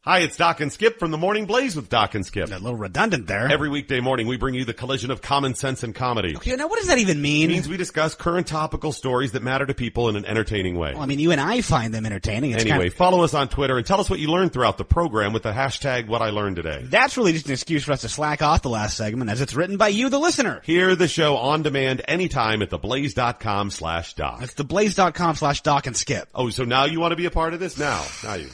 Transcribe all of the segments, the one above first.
Hi, it's Doc and Skip from the Morning Blaze with Doc and Skip. A little redundant there. Every weekday morning, we bring you the collision of common sense and comedy. Okay, now what does that even mean? It means we discuss current topical stories that matter to people in an entertaining way. Well, I mean, you and I find them entertaining. Anyway, follow us on Twitter and tell us what you learned throughout the program with the hashtag #WhatILearnedToday. That's really just an excuse for us to slack off the last segment, as it's written by you, the listener. Hear the show on demand anytime at theblaze.com/doc. That's theblaze.com/Doc and Skip. Oh, so now you want to be a part of this? Now you.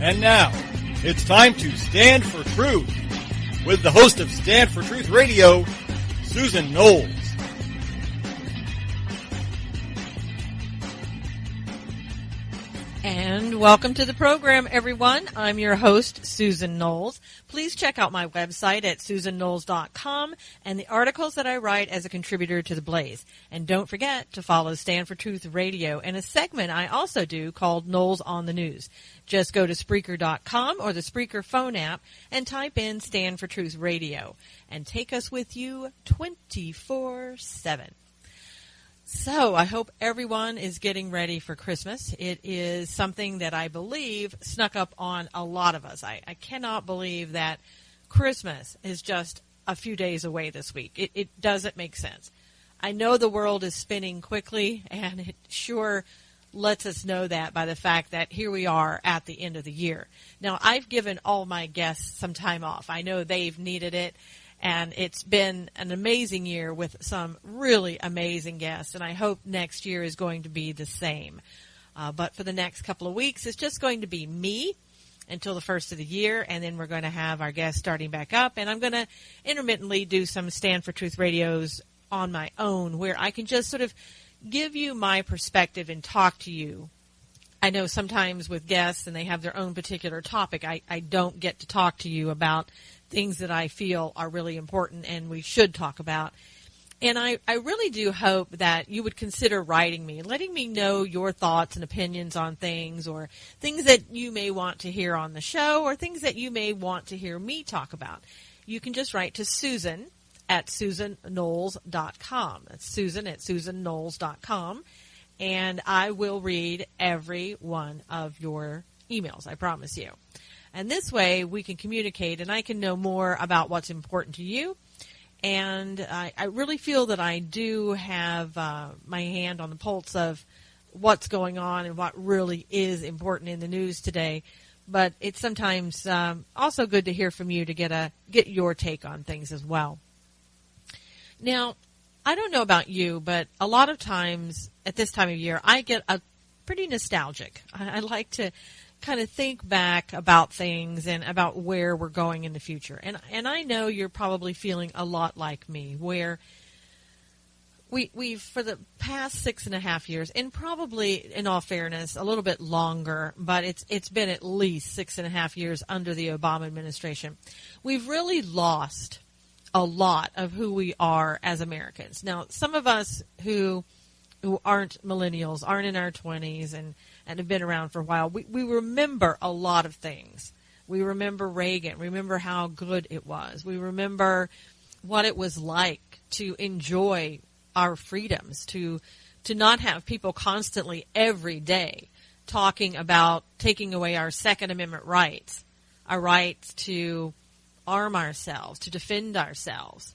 And now, it's time to Stand for Truth with the host of Stand for Truth Radio, Susan Knowles. And welcome to the program, everyone. I'm your host, Susan Knowles. Please check out my website at susanknowles.com and the articles that I write as a contributor to The Blaze. And don't forget to follow Stand for Truth Radio and a segment I also do called Knowles on the News. Just go to Spreaker.com or the Spreaker phone app and type in Stand for Truth Radio and take us with you 24/7. So I hope everyone is getting ready for Christmas. It is something that I believe snuck up on a lot of us. I cannot believe that Christmas is just a few days away this week. It doesn't make sense. I know the world is spinning quickly, and it sure lets us know that by the fact that here we are at the end of the year. Now, I've given all my guests some time off. I know they've needed it. And it's been an amazing year with some really amazing guests, and I hope next year is going to be the same. But for the next couple of weeks, it's just going to be me until the first of the year, and then we're going to have our guests starting back up, and I'm going to intermittently do some Stand for Truth radios on my own where I can just sort of give you my perspective and talk to you. I know sometimes with guests, and they have their own particular topic, I don't get to talk to you about things that I feel are really important and we should talk about. And I really do hope that you would consider writing me, letting me know your thoughts and opinions on things, or things that you may want to hear on the show, or things that you may want to hear me talk about. You can just write to Susan at susanknowles.com. That's Susan at susanknowles.com. And I will read every one of your emails, I promise you. And this way we can communicate and I can know more about what's important to you. And I really feel that I do have my hand on the pulse of what's going on and what really is important in the news today. But it's sometimes also good to hear from you to get your take on things as well. Now, I don't know about you, but a lot of times at this time of year, I get pretty nostalgic. I like to kind of think back about things and about where we're going in the future. And I know you're probably feeling a lot like me, where we've for the past 6.5 years, and probably, in all fairness, a little bit longer, but it's been at least 6.5 years under the Obama administration, we've really lost a lot of who we are as Americans. Now, some of us who aren't millennials, aren't in our 20s, and have been around for a while, we remember a lot of things. We remember Reagan, remember how good it was. We remember what it was like to enjoy our freedoms, to not have people constantly every day talking about taking away our Second Amendment rights, our rights to arm ourselves, to defend ourselves.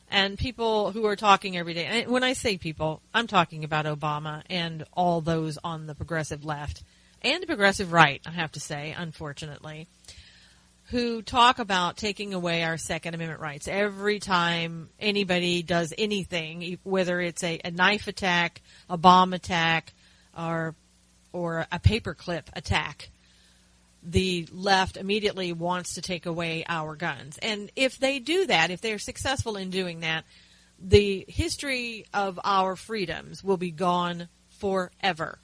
And people who are talking every day, and when I say people, I'm talking about Obama and all those on the progressive left and the progressive right, I have to say, unfortunately, who talk about taking away our Second Amendment rights every time anybody does anything, whether it's a knife attack, a bomb attack, or a paperclip attack. The left immediately wants to take away our guns. And if they do that, if they're successful in doing that, the history of our freedoms will be gone forever.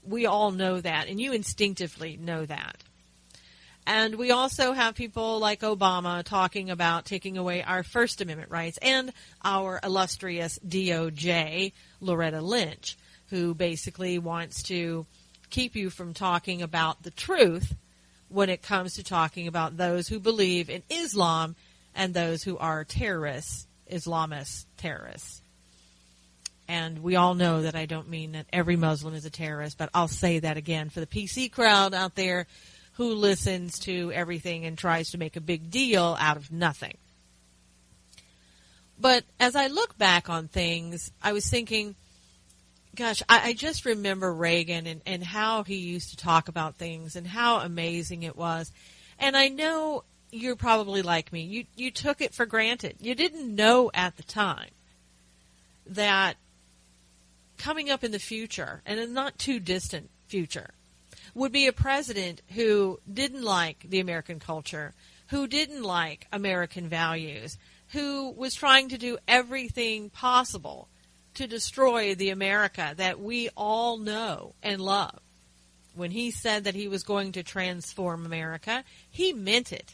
We all know that, and you instinctively know that. And we also have people like Obama talking about taking away our First Amendment rights, and our illustrious DOJ, Loretta Lynch, who basically wants to keep you from talking about the truth when it comes to talking about those who believe in Islam and those who are terrorists, Islamist terrorists. And we all know that I don't mean that every Muslim is a terrorist, but I'll say that again for the PC crowd out there who listens to everything and tries to make a big deal out of nothing. But as I look back on things, I was thinking, gosh, I just remember Reagan and how he used to talk about things and how amazing it was. And I know you're probably like me. You took it for granted. You didn't know at the time that coming up in the future, and a not too distant future, would be a president who didn't like the American culture, who didn't like American values, who was trying to do everything possible to destroy the America that we all know and love. When he said that he was going to transform America, he meant it.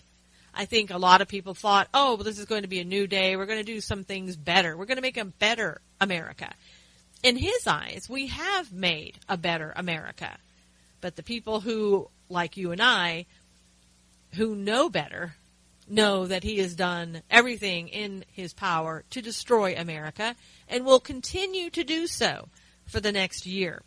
I think a lot of people thought, oh, well, this is going to be a new day. We're going to do some things better. We're going to make a better America. In his eyes, we have made a better America. But the people who, like you and I, who know better, know that he has done everything in his power to destroy America and will continue to do so for the next year.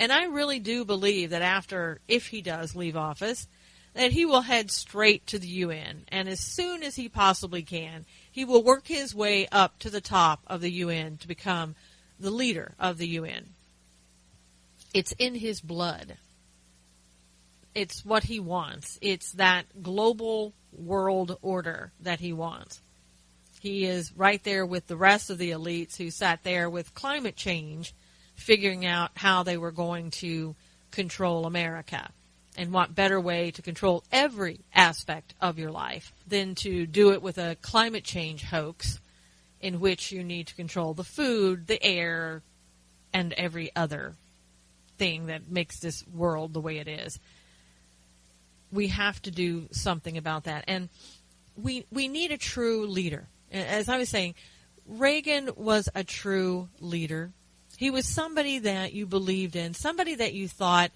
And I really do believe that if he does leave office, that he will head straight to the UN. And as soon as he possibly can, he will work his way up to the top of the UN to become the leader of the UN. It's in his blood. It's what he wants. It's that global world order that he wants. He is right there with the rest of the elites who sat there with climate change, figuring out how they were going to control America. And what better way to control every aspect of your life than to do it with a climate change hoax in which you need to control the food, the air, and every other thing that makes this world the way it is. We have to do something about that. And we need a true leader. As I was saying, Reagan was a true leader. He was somebody that you believed in, somebody that you thought,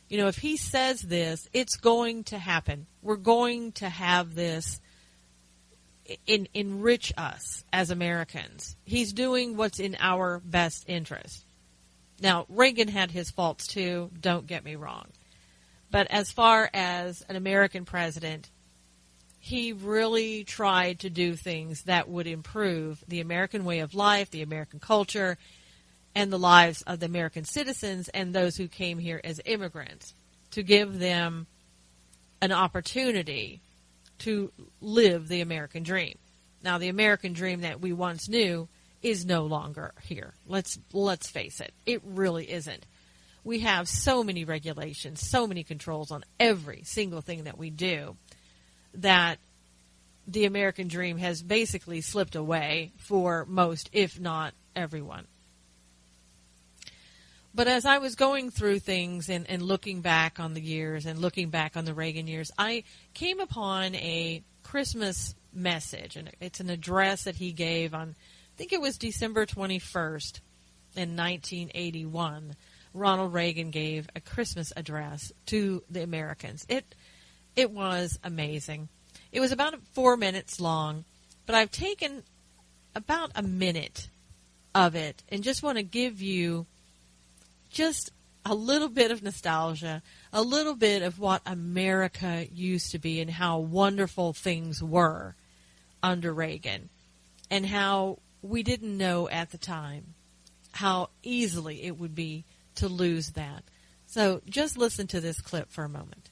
you know, if he says this, it's going to happen. We're going to have this enrich us as Americans. He's doing what's in our best interest. Now, Reagan had his faults too, don't get me wrong. But as far as an American president, he really tried to do things that would improve the American way of life, the American culture, and the lives of the American citizens and those who came here as immigrants, to give them an opportunity to live the American dream. Now, the American dream that we once knew is no longer here. Let's face it. It really isn't. We have so many regulations, so many controls on every single thing that we do that the American dream has basically slipped away for most, if not everyone. But as I was going through things and looking back on the years and looking back on the Reagan years, I came upon a Christmas message. And it's an address that he gave on, I think it was December 21st in 1981. Ronald Reagan gave a Christmas address to the Americans. It was amazing. It was about 4 minutes long, but I've taken about a minute of it and just want to give you just a little bit of nostalgia, a little bit of what America used to be and how wonderful things were under Reagan, and how we didn't know at the time how easily it would be to lose that. So just listen to this clip for a moment.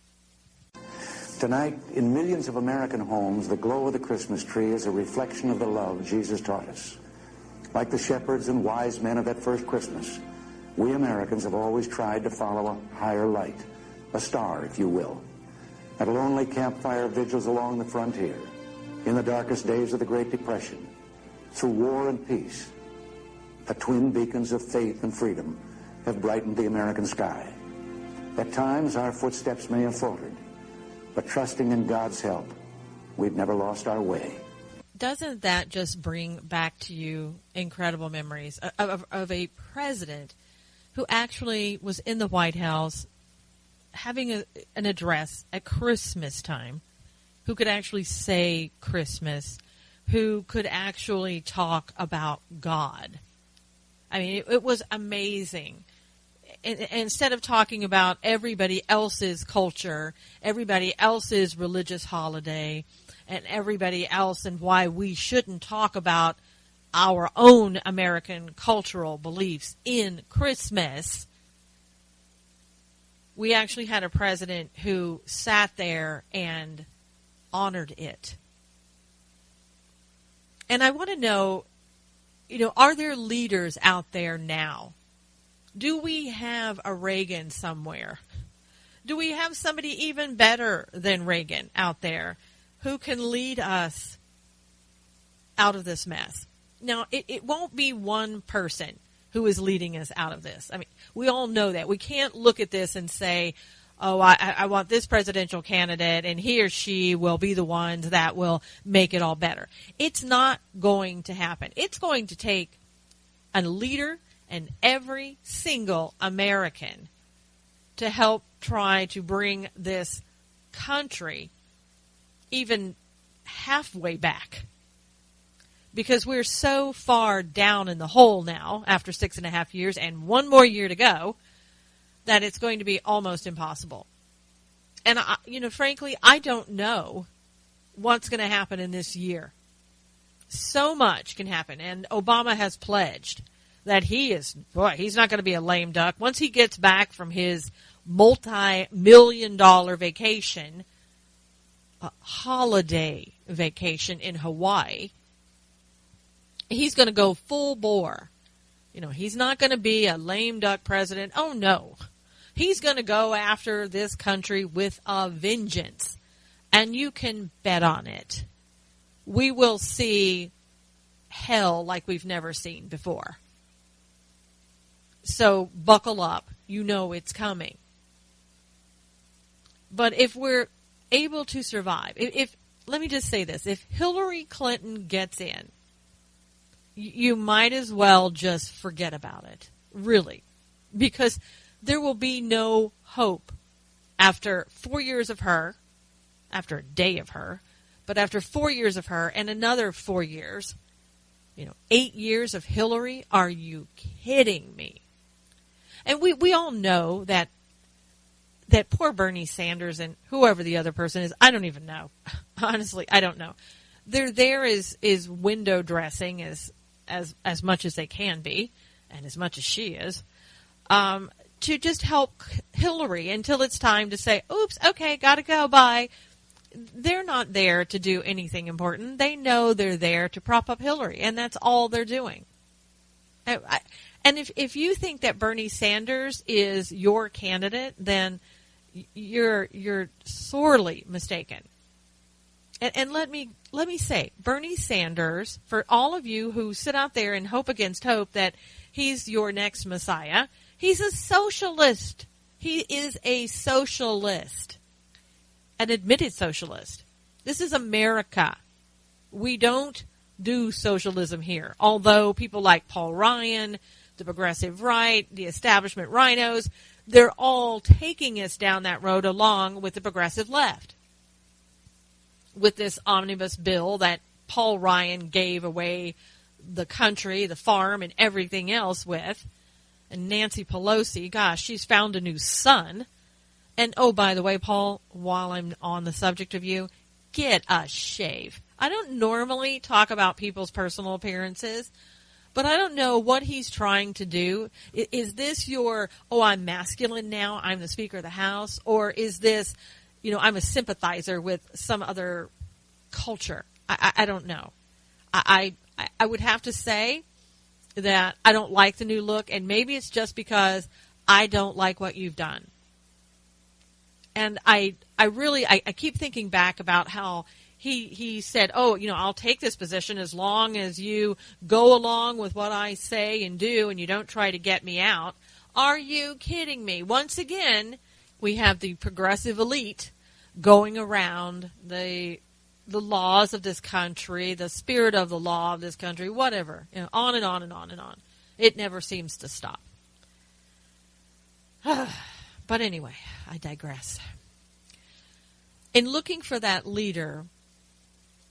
Tonight, in millions of American homes, the glow of the Christmas tree is a reflection of the love Jesus taught us. Like the shepherds and wise men of that first Christmas, we Americans have always tried to follow a higher light, a star, if you will. At lonely campfire vigils along the frontier, in the darkest days of the Great Depression, through war and peace, the twin beacons of faith and freedom have brightened the American sky. At times, our footsteps may have faltered, but trusting in God's help, we've never lost our way. Doesn't that just bring back to you incredible memories of a president who actually was in the White House having an address at Christmas time, who could actually say Christmas, who could actually talk about God. I mean, it was amazing. Instead of talking about everybody else's culture, everybody else's religious holiday, and everybody else and why we shouldn't talk about our own American cultural beliefs in Christmas, we actually had a president who sat there and honored it. And I want to know, are there leaders out there now? Do we have a Reagan somewhere? Do we have somebody even better than Reagan out there who can lead us out of this mess? Now, it won't be one person who is leading us out of this. I mean, we all know that. We can't look at this and say, oh, I want this presidential candidate and he or she will be the ones that will make it all better. It's not going to happen. It's going to take a leader and every single American to help try to bring this country even halfway back. Because we're so far down in the hole now after 6.5 years and one more year to go that it's going to be almost impossible. And, frankly, I don't know what's going to happen in this year. So much can happen. And Obama has pledged that he's not going to be a lame duck. Once he gets back from his multi-million-dollar vacation, holiday vacation in Hawaii, he's going to go full bore. He's not going to be a lame duck president. Oh, no. He's going to go after this country with a vengeance. And you can bet on it. We will see hell like we've never seen before. So buckle up. It's coming. But if we're able to survive, let me just say this. If Hillary Clinton gets in, you might as well just forget about it. Really. Because there will be no hope after 4 years of her, after a day of her, but after 4 years of her and another 4 years, 8 years of Hillary. Are you kidding me? And we all know that poor Bernie Sanders and whoever the other person is, I don't even know. Honestly, I don't know. They're there is window dressing as much as they can be, and as much as she is, to just help Hillary until it's time to say, oops, okay, gotta go, bye. They're not there to do anything important. They know they're there to prop up Hillary, and that's all they're doing. And if you think that Bernie Sanders is your candidate, then you're sorely mistaken. And let me say, Bernie Sanders, for all of you who sit out there and hope against hope that he's your next Messiah, he's a socialist. He is a socialist, an admitted socialist. This is America. We don't do socialism here. Although people like Paul Ryan, the progressive right, the establishment rhinos, they're all taking us down that road along with the progressive left. With this omnibus bill that Paul Ryan gave away the country, the farm, and everything else with. And Nancy Pelosi, gosh, she's found a new son. And, oh, by the way, Paul, while I'm on the subject of you, get a shave. I don't normally talk about people's personal appearances, but I don't know what he's trying to do. Is this your, I'm masculine now, I'm the Speaker of the House? Or is this, I'm a sympathizer with some other culture? I don't know. I would have to say that I don't like the new look, and maybe it's just because I don't like what you've done. And I keep thinking back about how he said, I'll take this position as long as you go along with what I say and do and you don't try to get me out. Are you kidding me? Once again, we have the progressive elite going around the laws of this country, the spirit of the law of this country, whatever, on and on and on and on. It never seems to stop. But anyway, I digress. In looking for that leader,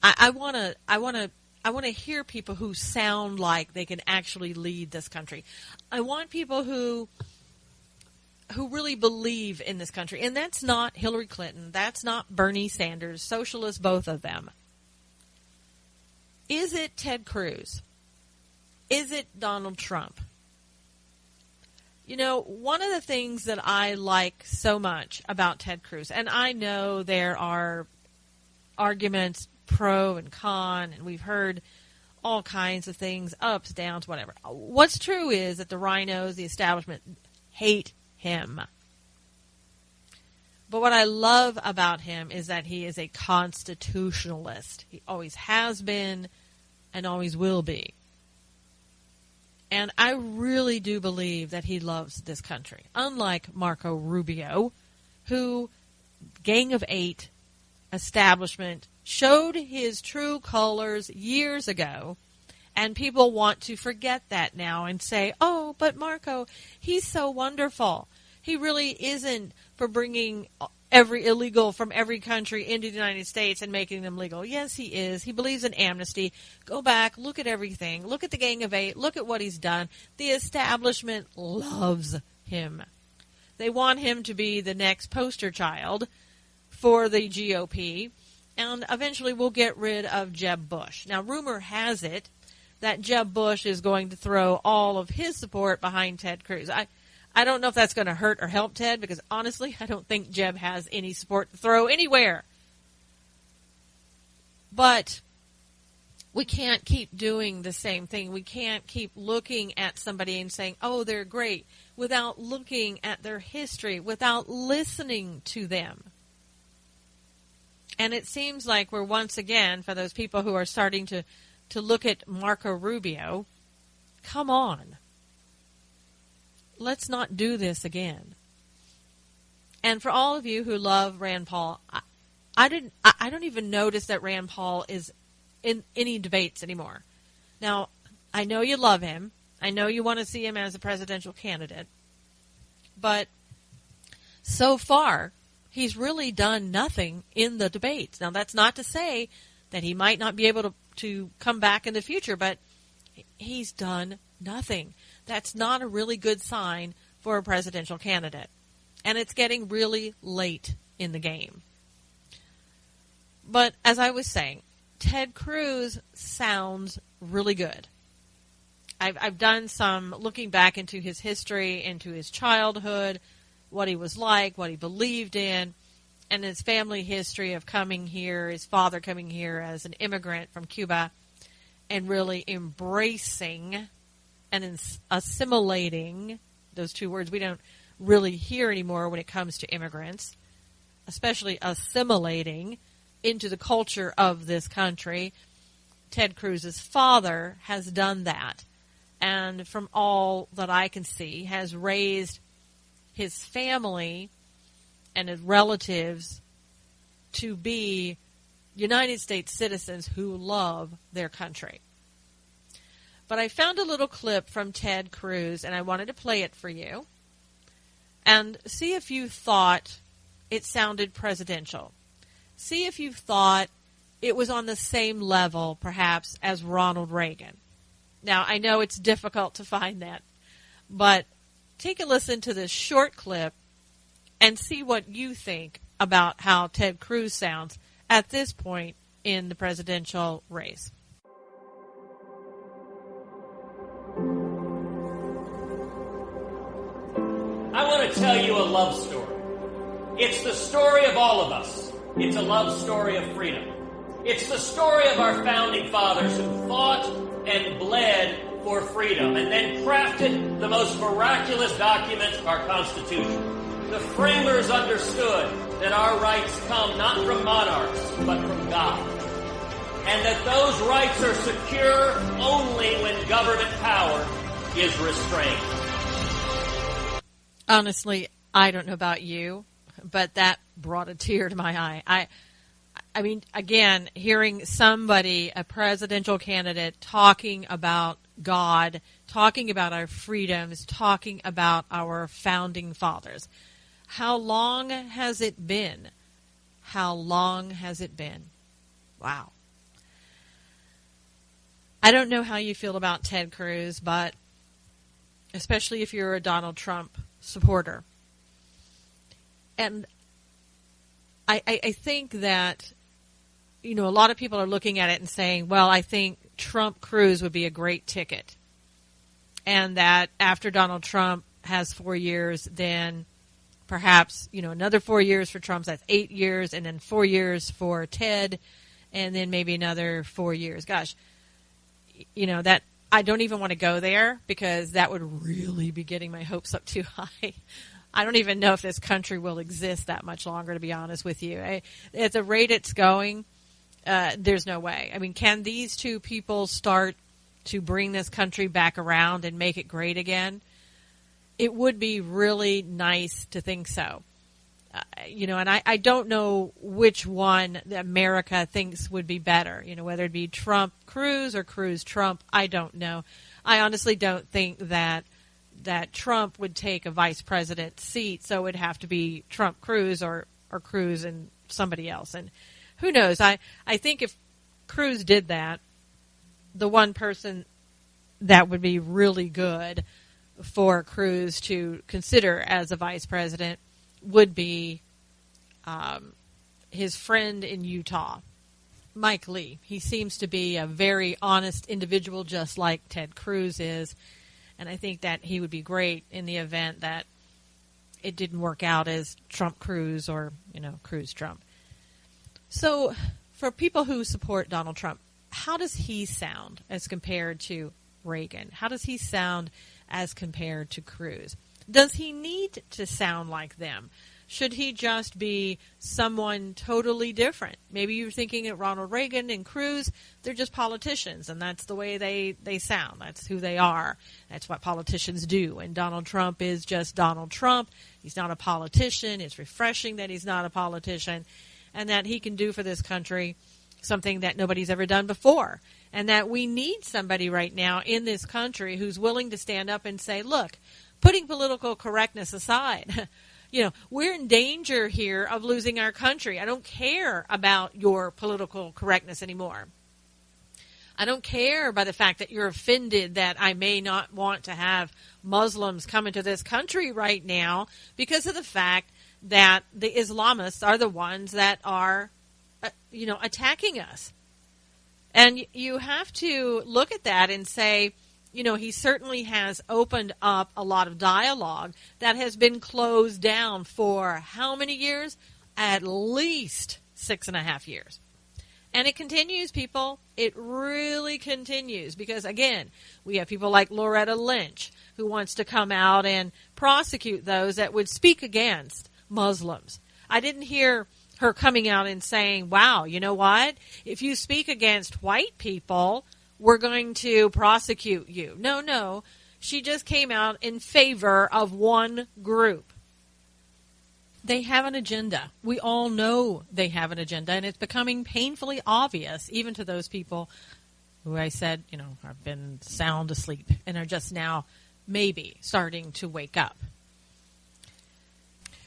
I want to hear people who sound like they can actually lead this country. I want people who really believe in this country. And that's not Hillary Clinton. That's not Bernie Sanders. Socialists, both of them. Is it Ted Cruz? Is it Donald Trump? You know, one of the things that I like so much about Ted Cruz, and I know there are arguments pro and con, and we've heard all kinds of things, ups, downs, whatever. What's true is that the rhinos, the establishment, hate him. But what I love about him is that he is a constitutionalist. He always has been and always will be. And I really do believe that he loves this country. Unlike Marco Rubio, who, Gang of Eight establishment, showed his true colors years ago, and people want to forget that now and say, oh, but Marco, he's so wonderful. He really isn't for bringing every illegal from every country into the United States and making them legal. Yes, he is. He believes in amnesty. Go back, look at everything. Look at the Gang of Eight. Look at what he's done. The establishment loves him. They want him to be the next poster child for the GOP, and eventually we'll get rid of Jeb Bush. Now, rumor has it that Jeb Bush is going to throw all of his support behind Ted Cruz. I don't know if that's going to hurt or help Ted, because honestly, I don't think Jeb has any support to throw anywhere. But we can't keep doing the same thing. We can't keep looking at somebody and saying, oh, they're great, without looking at their history, without listening to them. And it seems like we're once again, for those people who are starting to look at Marco Rubio, come on. Let's not do this again. And for all of you who love Rand Paul, I don't even notice that Rand Paul is in any debates anymore. Now, I know you love him. I know you want to see him as a presidential candidate. But so far, he's really done nothing in the debates. Now, that's not to say that he might not be able to come back in the future, but he's done nothing. That's not a really good sign for a presidential candidate. And it's getting really late in the game. But as I was saying, Ted Cruz sounds really good. I've done some looking back into his history, into his childhood, what he was like, what he believed in, and his family history of coming here, his father coming here as an immigrant from Cuba, and really embracing and assimilating, those two words we don't really hear anymore when it comes to immigrants, especially assimilating into the culture of this country. Ted Cruz's father has done that, and from all that I can see, has raised his family and his relatives to be United States citizens who love their country. But I found a little clip from Ted Cruz, and I wanted to play it for you and see if you thought it sounded presidential. See if you thought it was on the same level, perhaps, as Ronald Reagan. Now, I know it's difficult to find that, but take a listen to this short clip and see what you think about how Ted Cruz sounds at this point in the presidential race. I want to tell you a love story. It's the story of all of us. It's a love story of freedom. It's the story of our founding fathers who fought and bled for freedom and then crafted the most miraculous document, our Constitution. The framers understood that our rights come not from monarchs, but from God. And that those rights are secure only when government power is restrained. Honestly, I don't know about you, but that brought a tear to my eye. I mean, again, hearing somebody, a presidential candidate, talking about God, talking about our freedoms, talking about our founding fathers. How long has it been? How long has it been? Wow. I don't know how you feel about Ted Cruz, but especially if you're a Donald Trump supporter. And I think that, a lot of people are looking at it and saying, well, I think Trump Cruz would be a great ticket. And that after Donald Trump has 4 years, then perhaps, another 4 years for Trump, that's 8 years, and then 4 years for Ted, and then maybe another 4 years. Gosh, that I don't even want to go there because that would really be getting my hopes up too high. I don't even know if this country will exist that much longer, to be honest with you. At the rate it's going, there's no way. I mean, can these two people start to bring this country back around and make it great again? It would be really nice to think so. And I don't know which one America thinks would be better, whether it be Trump Cruz or Cruz Trump. I don't know. I honestly don't think that Trump would take a vice president seat, so it would have to be Trump Cruz or Cruz and somebody else. And who knows? I think if Cruz did that, the one person that would be really good for Cruz to consider as a vice president would be his friend in Utah, Mike Lee. He seems to be a very honest individual, just like Ted Cruz is. And I think that he would be great in the event that it didn't work out as Trump Cruz or, Cruz Trump. So for people who support Donald Trump, how does he sound as compared to Reagan? How does he sound as compared to Cruz? Does he need to sound like them? Should he just be someone totally different? Maybe you're thinking that Ronald Reagan and Cruz, they're just politicians, and that's the way they sound. That's who they are. That's what politicians do. And Donald Trump is just Donald Trump. He's not a politician. It's refreshing that he's not a politician, and that he can do for this country something that nobody's ever done before. And that we need somebody right now in this country who's willing to stand up and say, look, putting political correctness aside, we're in danger here of losing our country. I don't care about your political correctness anymore. I don't care by the fact that you're offended that I may not want to have Muslims come into this country right now because of the fact that the Islamists are the ones that are, attacking us. And you have to look at that and say, he certainly has opened up a lot of dialogue that has been closed down for how many years? At least 6.5 years. And it continues, people. It really continues because, again, we have people like Loretta Lynch who wants to come out and prosecute those that would speak against Muslims. I didn't hear her coming out and saying, wow, you know what? If you speak against white people, we're going to prosecute you. No. She just came out in favor of one group. They have an agenda. We all know they have an agenda, and it's becoming painfully obvious, even to those people who I said, have been sound asleep and are just now maybe starting to wake up.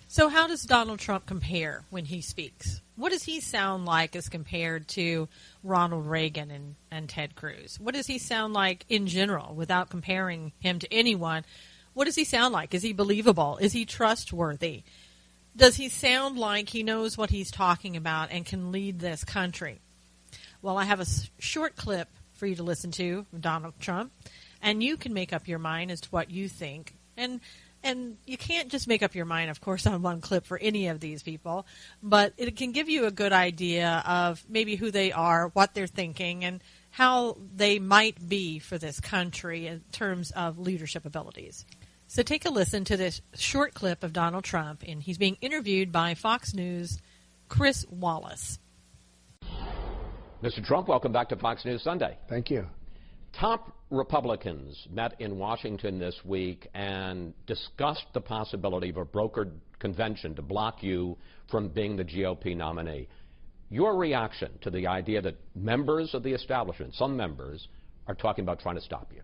So how does Donald Trump compare when he speaks? What does he sound like as compared to Ronald Reagan and Ted Cruz? What does he sound like in general without comparing him to anyone? What does he sound like? Is he believable? Is he trustworthy? Does he sound like he knows what he's talking about and can lead this country? Well, I have a short clip for you to listen to of Donald Trump, and you can make up your mind as to what you think. And you can't just make up your mind, of course, on one clip for any of these people, but it can give you a good idea of maybe who they are, what they're thinking, and how they might be for this country in terms of leadership abilities. So take a listen to this short clip of Donald Trump, and he's being interviewed by Fox News' Chris Wallace. Mr. Trump, welcome back to Fox News Sunday. Thank you. Top Republicans met in Washington this week and discussed the possibility of a brokered convention to block you from being the GOP nominee. Your reaction to the idea that members of the establishment, some members, are talking about trying to stop you?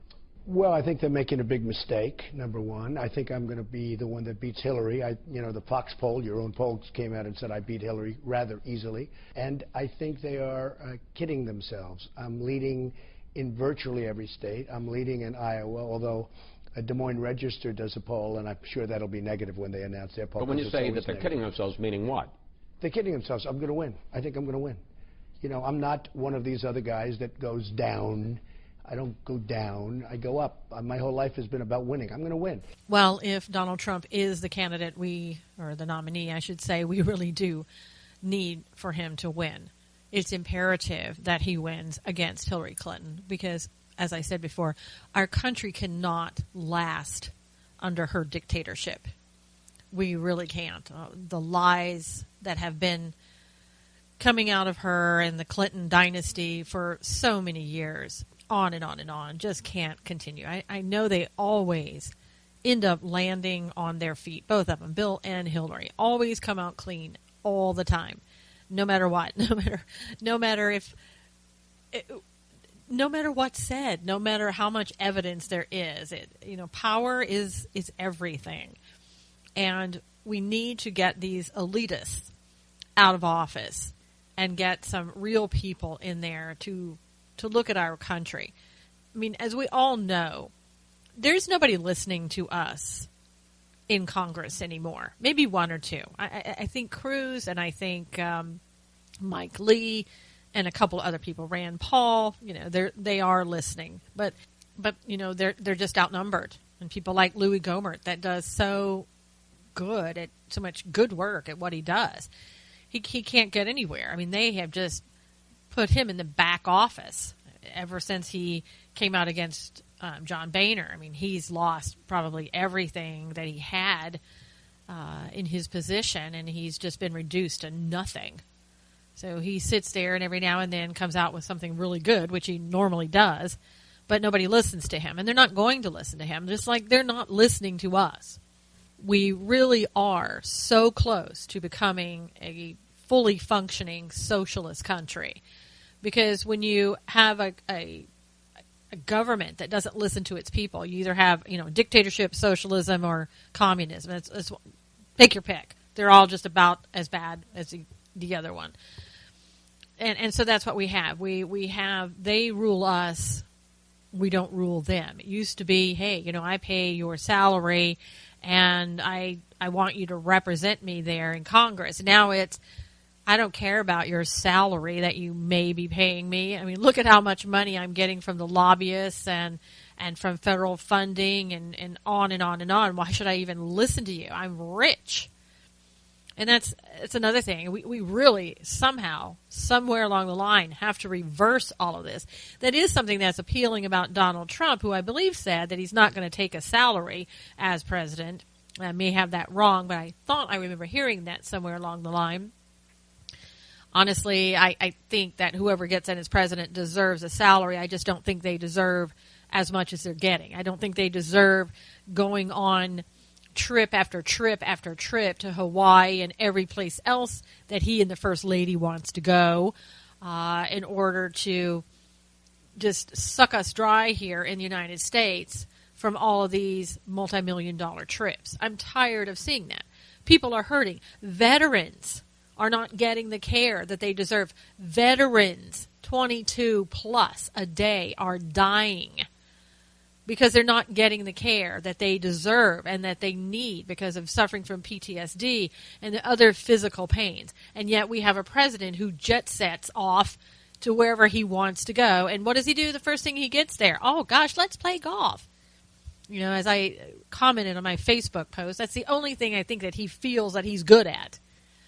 Well, I think they're making a big mistake, number one. I think I'm going to be the one that beats Hillary. The Fox poll, your own poll, came out and said I beat Hillary rather easily. And I think they are kidding themselves. I'm leading in virtually every state. I'm leading in Iowa, although a Des Moines Register does a poll, and I'm sure that'll be negative when they announce their poll. But when you say that they're negative. kidding themselves, meaning what? They're kidding themselves. I'm going to win. I think I'm going to win. I'm not one of these other guys that goes down. I don't go down. I go up. My whole life has been about winning. I'm going to win. Well, if Donald Trump is the candidate or the nominee, I should say, we really do need for him to win. It's imperative that he wins against Hillary Clinton because, as I said before, our country cannot last under her dictatorship. We really can't. The lies that have been coming out of her and the Clinton dynasty for so many years, on and on and on, just can't continue. I know they always end up landing on their feet, both of them, Bill and Hillary, always come out clean all the time, no matter what, no matter what's said, no matter how much evidence there is. Power is everything, and we need to get these elitists out of office and get some real people in there to look at our country. I mean, as we all know, there's nobody listening to us in Congress anymore. Maybe one or two. I think Cruz and I think Mike Lee and a couple other people, Rand Paul. They are listening, but they're just outnumbered. And people like Louis Gohmert that does so much good work at what he does. He can't get anywhere. I mean, they have just put him in the back office ever since he came out against John Boehner. I mean, he's lost probably everything that he had in his position, and he's just been reduced to nothing. So he sits there and every now and then comes out with something really good, which he normally does, but nobody listens to him, and they're not going to listen to him, just like they're not listening to us. We really are so close to becoming a fully functioning socialist country. Because when you have a government that doesn't listen to its people, you either have dictatorship, socialism, or communism. It's take your pick. They're all just about as bad as the other one. And so that's what we have. We have they rule us. We don't rule them. It used to be, hey, I pay your salary, and I want you to represent me there in Congress. Now it's, I don't care about your salary that you may be paying me. I mean, look at how much money I'm getting from the lobbyists and from federal funding and on and on and on. Why should I even listen to you? I'm rich. And it's another thing. We really somehow, somewhere along the line, have to reverse all of this. That is something that's appealing about Donald Trump, who I believe said that he's not going to take a salary as president. I may have that wrong, but I thought I remember hearing that somewhere along the line. Honestly, I think that whoever gets in as president deserves a salary. I just don't think they deserve as much as they're getting. I don't think they deserve going on trip after trip after trip to Hawaii and every place else that he and the First Lady wants to go in order to just suck us dry here in the United States from all of these multi-million-dollar trips. I'm tired of seeing that. People are hurting. Veterans are not getting the care that they deserve. Veterans, 22 plus a day, are dying because they're not getting the care that they deserve and that they need because of suffering from PTSD and the other physical pains. And yet we have a president who jet sets off to wherever he wants to go. And what does he do the first thing he gets there? Oh, gosh, let's play golf. As I commented on my Facebook post, that's the only thing I think that he feels that he's good at.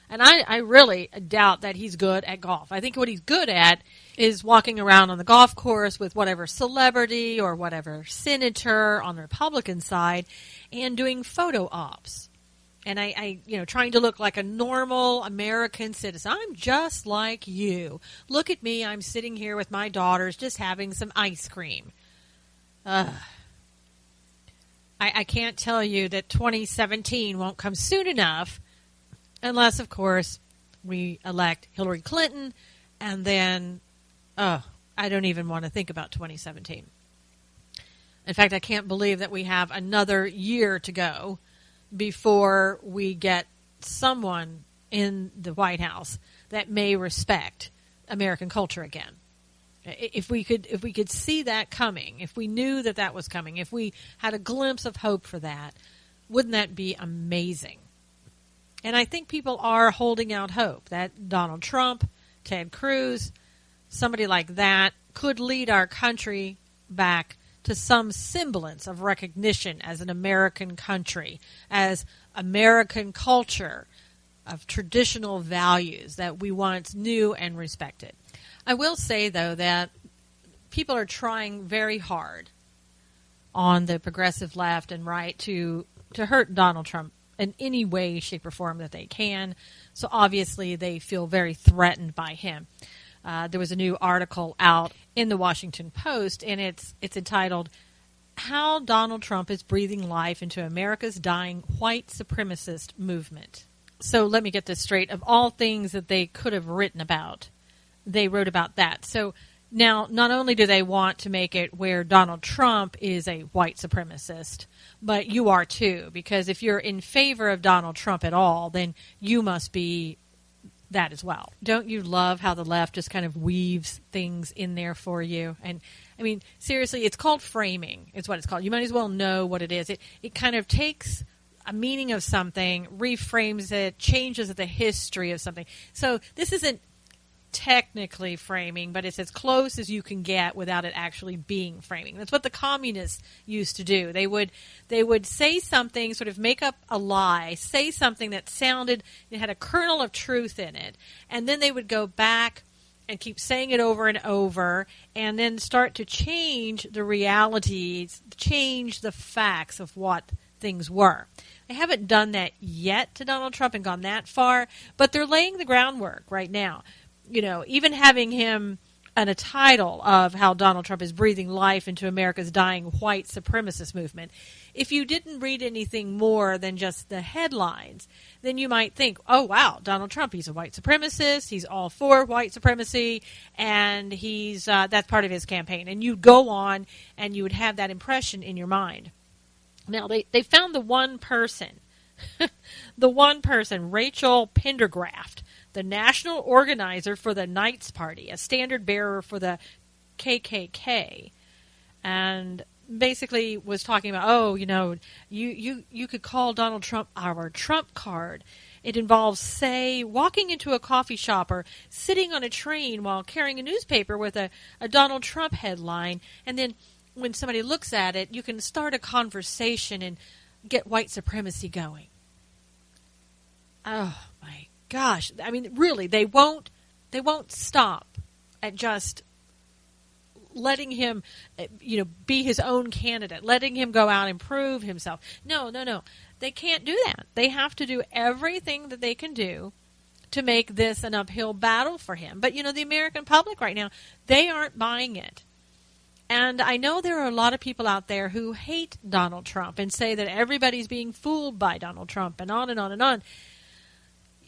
And I really doubt that he's good at golf. I think what he's good at is walking around on the golf course with whatever celebrity or whatever senator on the Republican side and doing photo ops. And I trying to look like a normal American citizen. I'm just like you. Look at me. I'm sitting here with my daughters just having some ice cream. I can't tell you that 2017 won't come soon enough unless, of course, we elect Hillary Clinton, and then, I don't even want to think about 2017. In fact, I can't believe that we have another year to go before we get someone in the White House that may respect American culture again. If we could see that coming, if we knew that that was coming, if we had a glimpse of hope for that, wouldn't that be amazing? And I think people are holding out hope that Donald Trump, Ted Cruz, somebody like that could lead our country back to some semblance of recognition as an American country, as American culture, of traditional values that we once knew and respected. I will say, though, that people are trying very hard on the progressive left and right to hurt Donald Trump in any way, shape, or form that they can. So obviously they feel very threatened by him. There was a new article out in the Washington Post, and it's entitled, "How Donald Trump is Breathing Life into America's Dying White Supremacist Movement." So let me get this straight. Of all things that they could have written about, they wrote about that. So now, not only do they want to make it where Donald Trump is a white supremacist, but you are too, because if you're in favor of Donald Trump at all, then you must be that as well. Don't you love how the left just kind of weaves things in there for you? And I mean, seriously, it's called framing, is what it's called. You might as well know what it is. It kind of takes a meaning of something, reframes it, changes the history of something. So this isn't technically framing, but it's as close as you can get without it actually being framing. That's what the communists used to do. They would say something, sort of make up a lie, say something that sounded, it had a kernel of truth in it, and then they would go back and keep saying it over and over, and then start to change the realities, change the facts of what things were. They haven't done that yet to Donald Trump and gone that far, but they're laying the groundwork right now. You know, even having him on a title of how Donald Trump is breathing life into America's dying white supremacist movement, if you didn't read anything more than just the headlines, then you might think, oh, wow, Donald Trump, he's a white supremacist, he's all for white supremacy, and he's that's part of his campaign. And you'd go on and you would have that impression in your mind. Now, they found the one person, Rachel Pendergraft, the national organizer for the Knights Party, a standard bearer for the KKK, and basically was talking about, oh, you know, you could call Donald Trump our Trump card. It involves, say, walking into a coffee shop or sitting on a train while carrying a newspaper with a Donald Trump headline, and then when somebody looks at it, you can start a conversation and get white supremacy going. Oh, my gosh. I mean, really, they won't stop at just letting him, be his own candidate, letting him go out and prove himself. No. They can't do that. They have to do everything that they can do to make this an uphill battle for him. But, the American public right now, they aren't buying it. And I know there are a lot of people out there who hate Donald Trump and say that everybody's being fooled by Donald Trump and on and on and on.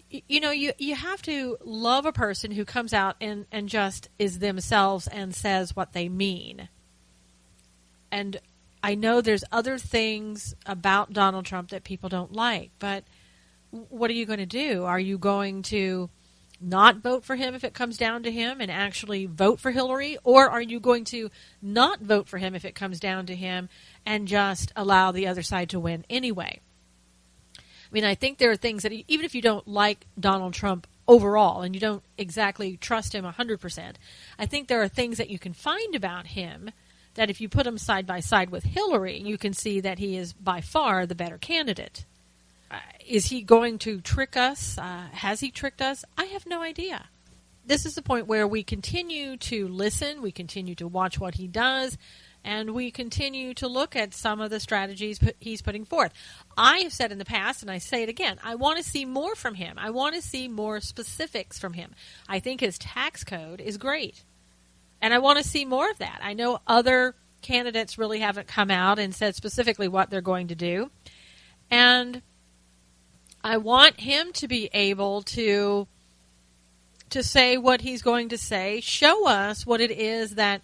You have to love a person who comes out and just is themselves and says what they mean. And I know there's other things about Donald Trump that people don't like, but what are you going to do? Are you going to not vote for him if it comes down to him and actually vote for Hillary? Or are you going to not vote for him if it comes down to him and just allow the other side to win anyway? I mean, I think there are things that even if you don't like Donald Trump overall and you don't exactly trust him 100%, I think there are things that you can find about him that if you put him side by side with Hillary, you can see that he is by far the better candidate. Is he going to trick us? Has he tricked us? I have no idea. This is the point where we continue to listen, we continue to watch what he does, and we continue to look at some of the strategies he's putting forth. I have said in the past, and I say it again, I want to see more from him. I want to see more specifics from him. I think his tax code is great, and I want to see more of that. I know other candidates really haven't come out and said specifically what they're going to do, and I want him to be able to say what he's going to say, show us what it is that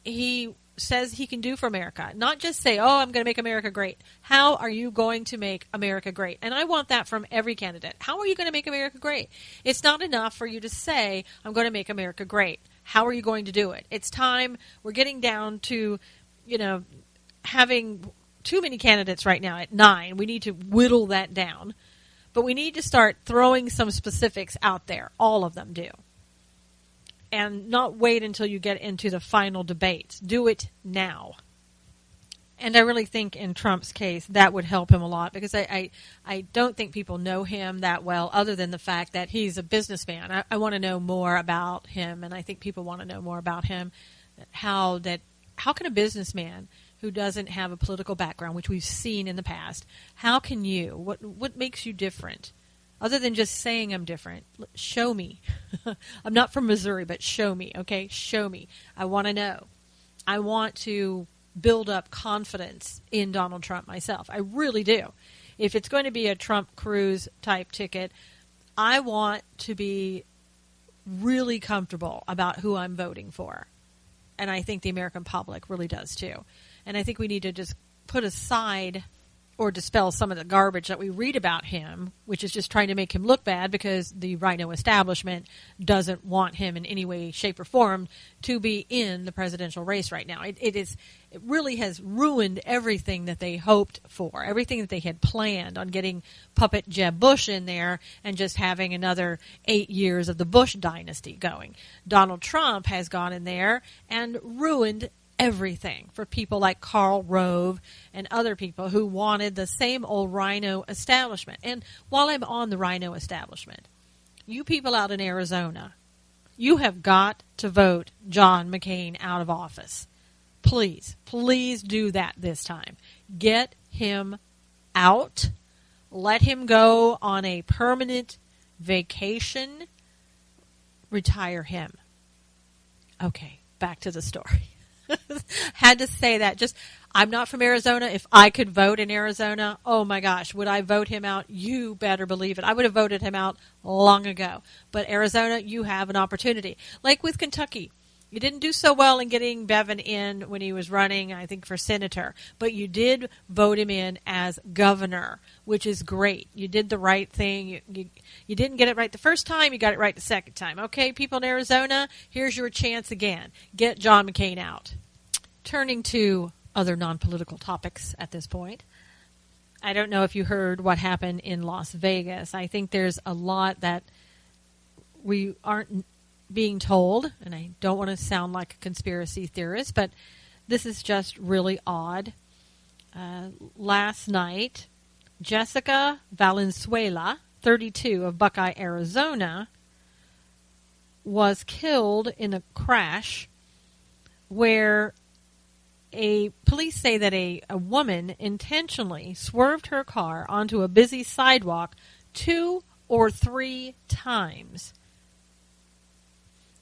he says he can do for America. Not just say, oh, I'm going to make America great. How are you going to make America great? And I want that from every candidate. How are you going to make America great? It's not enough for you to say, I'm going to make America great. How are you going to do it? It's time. We're getting down to, having too many candidates right now at 9. We need to whittle that down. But we need to start throwing some specifics out there. All of them do. And not wait until you get into the final debates. Do it now. And I really think in Trump's case that would help him a lot, because I don't think people know him that well, other than the fact that he's a businessman. I want to know more about him, and I think people want to know more about him. How can a businessman who doesn't have a political background, which we've seen in the past, how can you? What makes you different? Other than just saying I'm different, show me. I'm not from Missouri, but show me, okay? Show me. I want to know. I want to build up confidence in Donald Trump myself. I really do. If it's going to be a Trump-Cruz type ticket, I want to be really comfortable about who I'm voting for. And I think the American public really does too. And I think we need to just put aside or dispel some of the garbage that we read about him, which is just trying to make him look bad because the Rhino establishment doesn't want him in any way, shape, or form to be in the presidential race right now. It really has ruined everything that they hoped for, everything that they had planned on getting puppet Jeb Bush in there and just having another 8 years of the Bush dynasty going. Donald Trump has gone in there and ruined everything for people like Karl Rove and other people who wanted the same old Rhino establishment. And while I'm on the Rhino establishment, you people out in Arizona, you have got to vote John McCain out of office. Please, please do that this time. Get him out. Let him go on a permanent vacation. Retire him. Okay, back to the story. Had to say that. I'm not from Arizona. If I could vote in Arizona, oh my gosh, would I vote him out? You better believe it. I would have voted him out long ago. But Arizona, you have an opportunity. Like with Kentucky. You didn't do so well in getting Bevin in when he was running, I think, for senator. But you did vote him in as governor, which is great. You did the right thing. You didn't get it right the first time. You got it right the second time. Okay, people in Arizona, here's your chance again. Get John McCain out. Turning to other non-political topics at this point. I don't know if you heard what happened in Las Vegas. I think there's a lot that we aren't being told, and I don't want to sound like a conspiracy theorist, but this is just really odd. Last night, Jessica Valenzuela, 32, of Buckeye, Arizona, was killed in a crash where police say that a woman intentionally swerved her car onto a busy sidewalk 2 or 3 times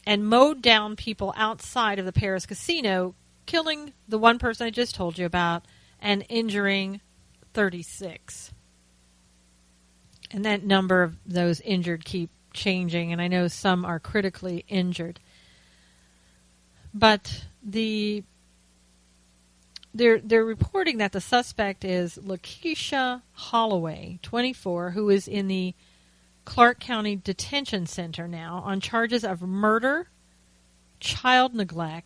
and mowed down people outside of the Paris casino, killing the one person I just told you about and injuring 36. And that number of those injured keep changing, and I know some are critically injured. But they're reporting that the suspect is Lakeisha Holloway, 24, who is in the Clark County Detention Center now on charges of murder, child neglect,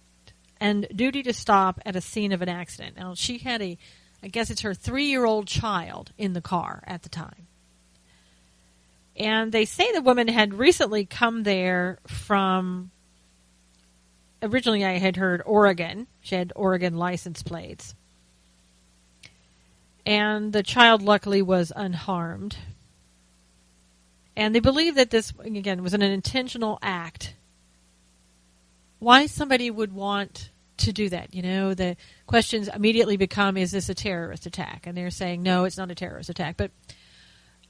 and duty to stop at a scene of an accident. Now, she had I guess it's her 3-year-old child in the car at the time. And they say the woman had recently come there from, originally I had heard Oregon. She had Oregon license plates. And the child luckily was unharmed. And they believe that this, again, was an intentional act. Why somebody would want to do that? You know, the questions immediately become, is this a terrorist attack? And they're saying, no, it's not a terrorist attack. But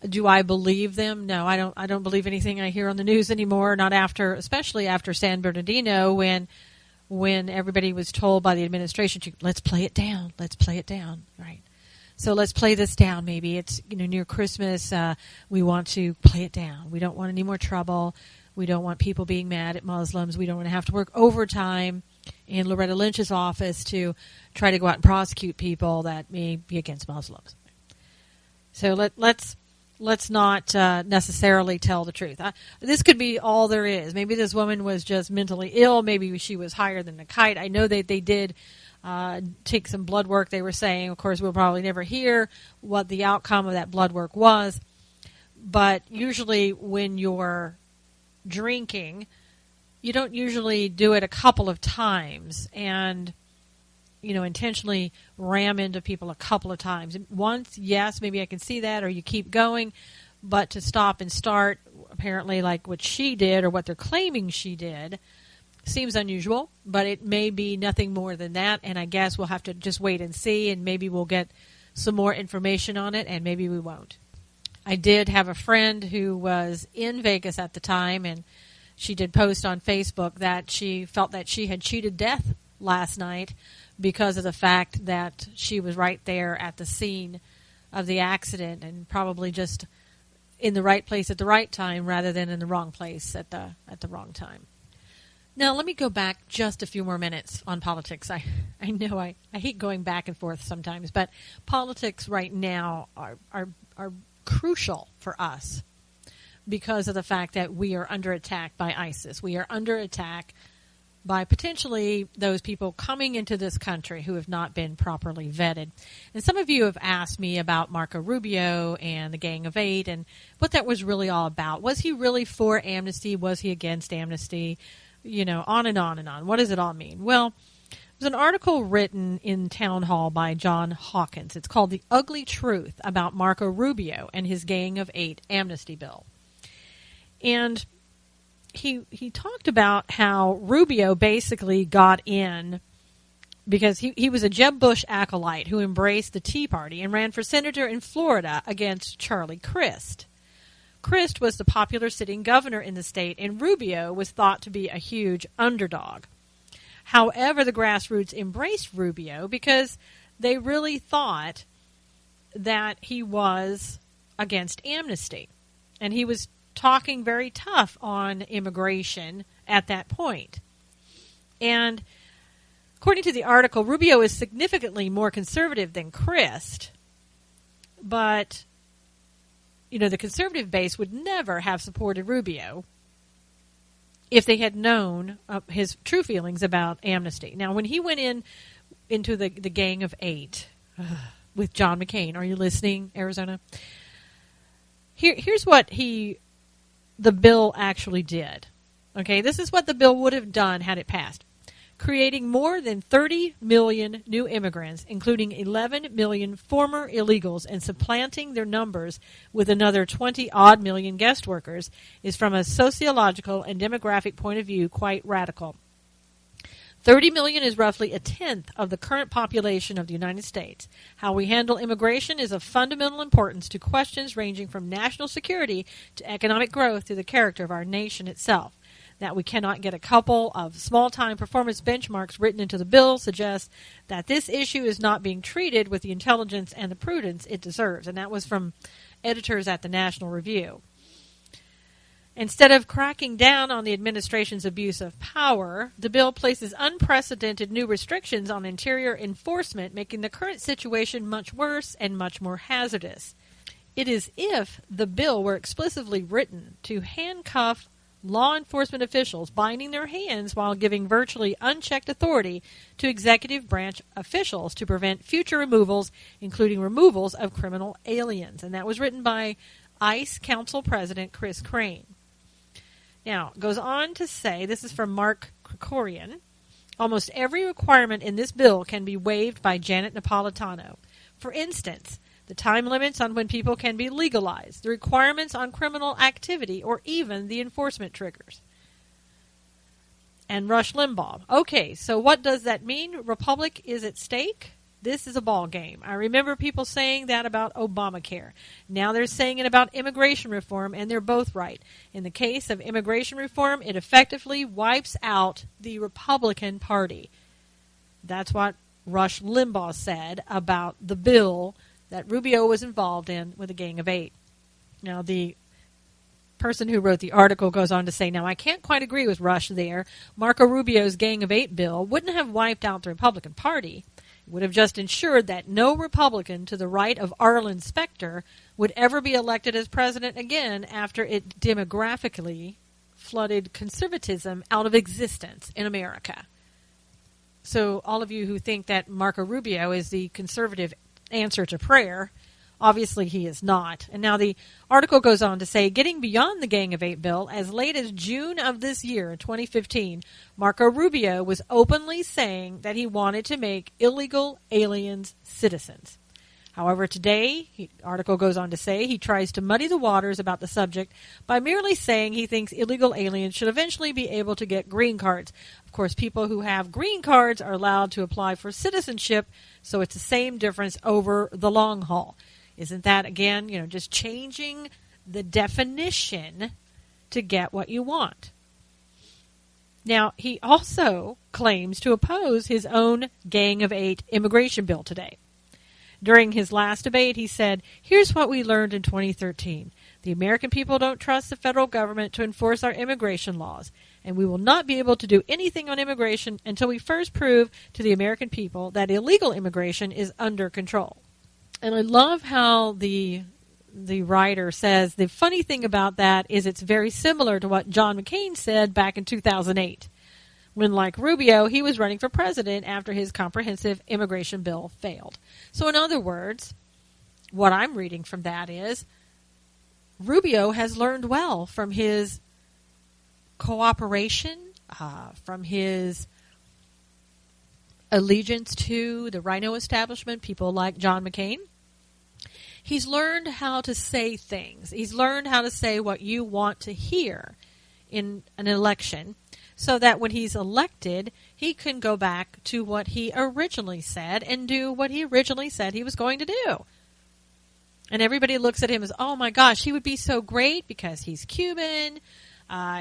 do I believe them? No, I don't believe anything I hear on the news anymore, not after, especially after San Bernardino, when everybody was told by the administration, let's play it down, right? So let's play this down. Maybe it's near Christmas. We want to play it down. We don't want any more trouble. We don't want people being mad at Muslims. We don't want to have to work overtime. in Loretta Lynch's office to try to go out and prosecute people that may be against Muslims. So let's not necessarily tell the truth. This could be all there is. Maybe this woman was just mentally ill. Maybe she was higher than a kite. I know that they did take some blood work. They were saying, of course, we'll probably never hear what the outcome of that blood work was. But usually when you're drinking, you don't usually do it a couple of times and, intentionally ram into people a couple of times. Once, yes, maybe I can see that, or you keep going. But to stop and start, apparently like what she did or what they're claiming she did, seems unusual, but it may be nothing more than that, and I guess we'll have to just wait and see, and maybe we'll get some more information on it, and maybe we won't. I did have a friend who was in Vegas at the time, and she did post on Facebook that she felt that she had cheated death last night because of the fact that she was right there at the scene of the accident and probably just in the right place at the right time rather than in the wrong place at the wrong time. Now, let me go back just a few more minutes on politics. I know I hate going back and forth sometimes, but politics right now are crucial for us because of the fact that we are under attack by ISIS. We are under attack by potentially those people coming into this country who have not been properly vetted. And some of you have asked me about Marco Rubio and the Gang of Eight and what that was really all about. Was he really for amnesty? Was he against amnesty? On and on and on. What does it all mean? Well, there's an article written in Town Hall by John Hawkins. It's called The Ugly Truth about Marco Rubio and his Gang of Eight amnesty bill. And he talked about how Rubio basically got in because he was a Jeb Bush acolyte who embraced the Tea Party and ran for senator in Florida against Charlie Crist. Crist was the popular sitting governor in the state, and Rubio was thought to be a huge underdog. However, the grassroots embraced Rubio because they really thought that he was against amnesty. And he was talking very tough on immigration at that point. And according to the article, Rubio is significantly more conservative than Crist, but the conservative base would never have supported Rubio if they had known his true feelings about amnesty. Now, when he went into the Gang of Eight with John McCain, are you listening, Arizona? Here's what the bill actually did. Okay, this is what the bill would have done had it passed. Creating more than 30 million new immigrants, including 11 million former illegals, and supplanting their numbers with another 20-odd million guest workers is, from a sociological and demographic point of view, quite radical. 30 million is roughly a tenth of the current population of the United States. How we handle immigration is of fundamental importance to questions ranging from national security to economic growth to the character of our nation itself. That we cannot get a couple of small-time performance benchmarks written into the bill suggests that this issue is not being treated with the intelligence and the prudence it deserves. And that was from editors at the National Review. Instead of cracking down on the administration's abuse of power, the bill places unprecedented new restrictions on interior enforcement, making the current situation much worse and much more hazardous. It is if the bill were explicitly written to handcuff law enforcement officials, binding their hands while giving virtually unchecked authority to executive branch officials to prevent future removals, including removals of criminal aliens. And that was written by ICE Council President Chris Crane. Now, it goes on to say, this is from Mark Krikorian, almost every requirement in this bill can be waived by Janet Napolitano. For instance, the time limits on when people can be legalized, the requirements on criminal activity, or even the enforcement triggers. And Rush Limbaugh. Okay, so what does that mean? Republic is at stake? This is a ball game. I remember people saying that about Obamacare. Now they're saying it about immigration reform, and they're both right. In the case of immigration reform, it effectively wipes out the Republican Party. That's what Rush Limbaugh said about the bill that Rubio was involved in with the Gang of Eight. Now, the person who wrote the article goes on to say, now I can't quite agree with Rush there. Marco Rubio's Gang of Eight bill wouldn't have wiped out the Republican Party. It would have just ensured that no Republican to the right of Arlen Specter would ever be elected as president again after it demographically flooded conservatism out of existence in America. So all of you who think that Marco Rubio is the conservative answer to prayer, obviously he is not. And now the article goes on to say, getting beyond the Gang of Eight bill, as late as June of this year, 2015, Marco Rubio was openly saying that he wanted to make illegal aliens citizens. However, today, the article goes on to say, he tries to muddy the waters about the subject by merely saying he thinks illegal aliens should eventually be able to get green cards. Of course, people who have green cards are allowed to apply for citizenship, so it's the same difference over the long haul. Isn't that, again, just changing the definition to get what you want? Now, he also claims to oppose his own Gang of Eight immigration bill today. During his last debate, he said, here's what we learned in 2013. The American people don't trust the federal government to enforce our immigration laws, and we will not be able to do anything on immigration until we first prove to the American people that illegal immigration is under control. And I love how the writer says the funny thing about that is it's very similar to what John McCain said back in 2008. When, like Rubio, he was running for president after his comprehensive immigration bill failed. So in other words, what I'm reading from that is Rubio has learned well from his cooperation, from his allegiance to the Rhino establishment, people like John McCain. He's learned how to say things. He's learned how to say what you want to hear in an election, so that when he's elected, he can go back to what he originally said and do what he originally said he was going to do. And everybody looks at him as, oh my gosh, he would be so great because he's Cuban.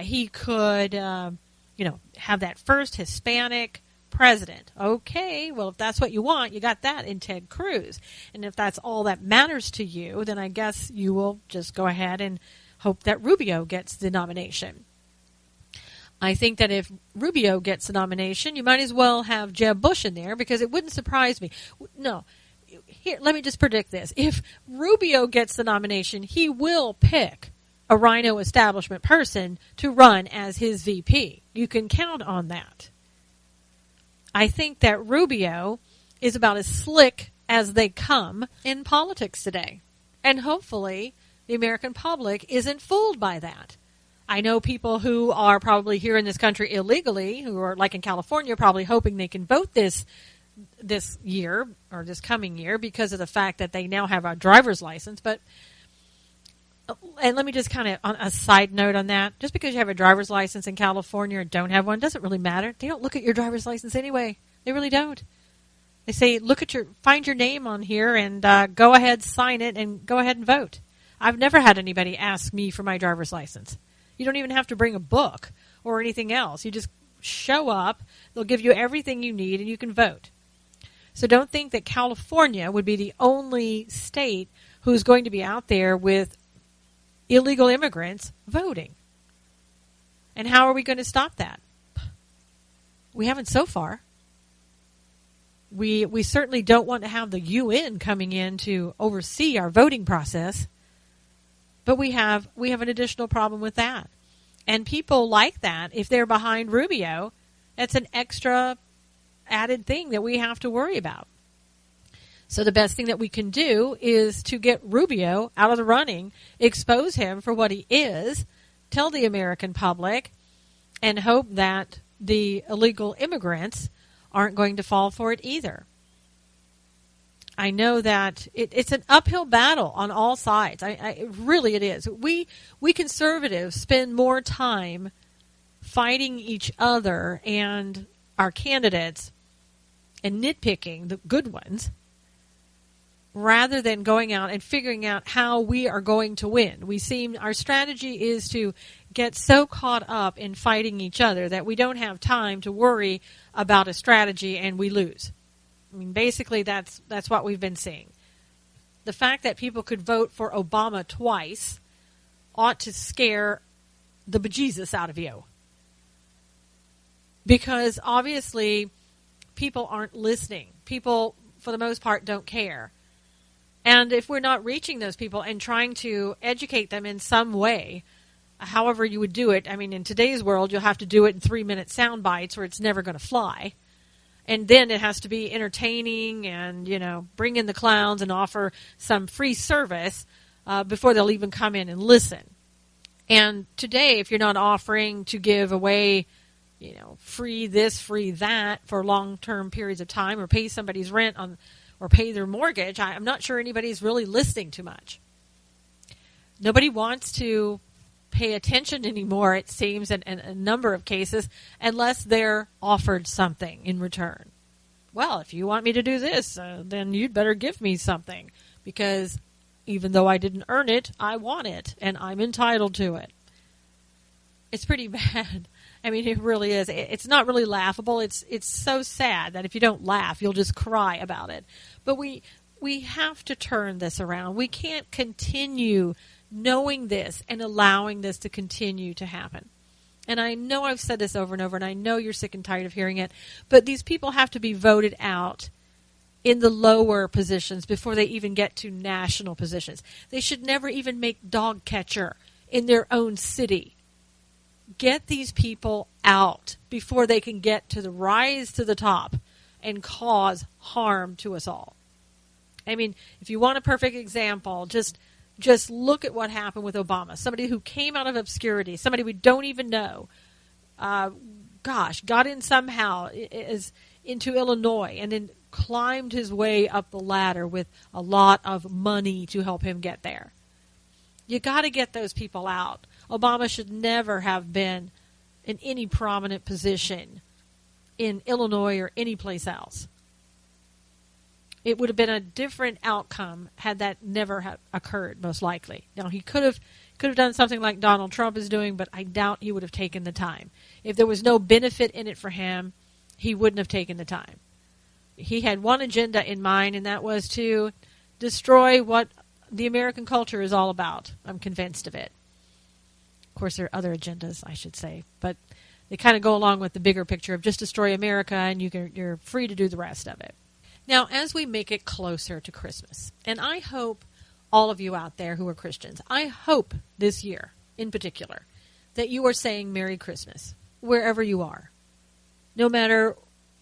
He could, have that first Hispanic president. Okay, well, if that's what you want, you got that in Ted Cruz. And if that's all that matters to you, then I guess you will just go ahead and hope that Rubio gets the nomination. I think that if Rubio gets the nomination, you might as well have Jeb Bush in there because it wouldn't surprise me. No, here, let me just predict this. If Rubio gets the nomination, he will pick a Rhino establishment person to run as his VP. You can count on that. I think that Rubio is about as slick as they come in politics today. And hopefully the American public isn't fooled by that. I know people who are probably here in this country illegally, who are like in California, probably hoping they can vote this year or this coming year because of the fact that they now have a driver's license. And let me just kind of, on a side note on that, just because you have a driver's license in California or don't have one doesn't really matter. They don't look at your driver's license anyway. They really don't. They say, find your name on here and go ahead, sign it, and go ahead and vote. I've never had anybody ask me for my driver's license. You don't even have to bring a book or anything else. You just show up. They'll give you everything you need, and you can vote. So don't think that California would be the only state who's going to be out there with illegal immigrants voting. And how are we going to stop that? We haven't so far. We certainly don't want to have the UN coming in to oversee our voting process. But we have an additional problem with that. And people like that, if they're behind Rubio, that's an extra added thing that we have to worry about. So the best thing that we can do is to get Rubio out of the running, expose him for what he is, tell the American public, and hope that the illegal immigrants aren't going to fall for it either. I know that it's an uphill battle on all sides. Really it is. We conservatives spend more time fighting each other and our candidates and nitpicking the good ones rather than going out and figuring out how we are going to win. Our strategy is to get so caught up in fighting each other that we don't have time to worry about a strategy and we lose. I mean, basically, that's what we've been seeing. The fact that people could vote for Obama twice ought to scare the bejesus out of you. Because obviously people aren't listening. People, for the most part, don't care. And if we're not reaching those people and trying to educate them in some way, however you would do it, I mean, in today's world, you'll have to do it in 3-minute sound bites or it's never going to fly. And then it has to be entertaining and, bring in the clowns and offer some free service before they'll even come in and listen. And today, if you're not offering to give away, free this, free that for long-term periods of time or pay somebody's rent or pay their mortgage, I'm not sure anybody's really listening too much. Nobody wants to pay attention anymore, it seems, in a number of cases, unless they're offered something in return. Well, if you want me to do this, then you'd better give me something, because even though I didn't earn it, I want it, and I'm entitled to it. It's pretty bad. I mean, it really is. It's not really laughable. It's so sad that if you don't laugh, you'll just cry about it. But we have to turn this around. We can't continue knowing this and allowing this to continue to happen. And I know I've said this over and over, and I know you're sick and tired of hearing it, but these people have to be voted out in the lower positions before they even get to national positions. They should never even make dog catcher in their own city. Get these people out before they can get to the rise to the top and cause harm to us all. I mean, if you want a perfect example, just look at what happened with Obama. Somebody who came out of obscurity, somebody we don't even know, got in somehow into Illinois and then climbed his way up the ladder with a lot of money to help him get there. You got to get those people out. Obama should never have been in any prominent position in Illinois or any place else. It would have been a different outcome had that never occurred, most likely. Now, he could have done something like Donald Trump is doing, but I doubt he would have taken the time. If there was no benefit in it for him, he wouldn't have taken the time. He had one agenda in mind, and that was to destroy what the American culture is all about. I'm convinced of it. Of course, there are other agendas, I should say, but they kind of go along with the bigger picture of just destroy America, and you're free to do the rest of it. Now, as we make it closer to Christmas, and I hope all of you out there who are Christians, I hope this year in particular that you are saying Merry Christmas wherever you are. No matter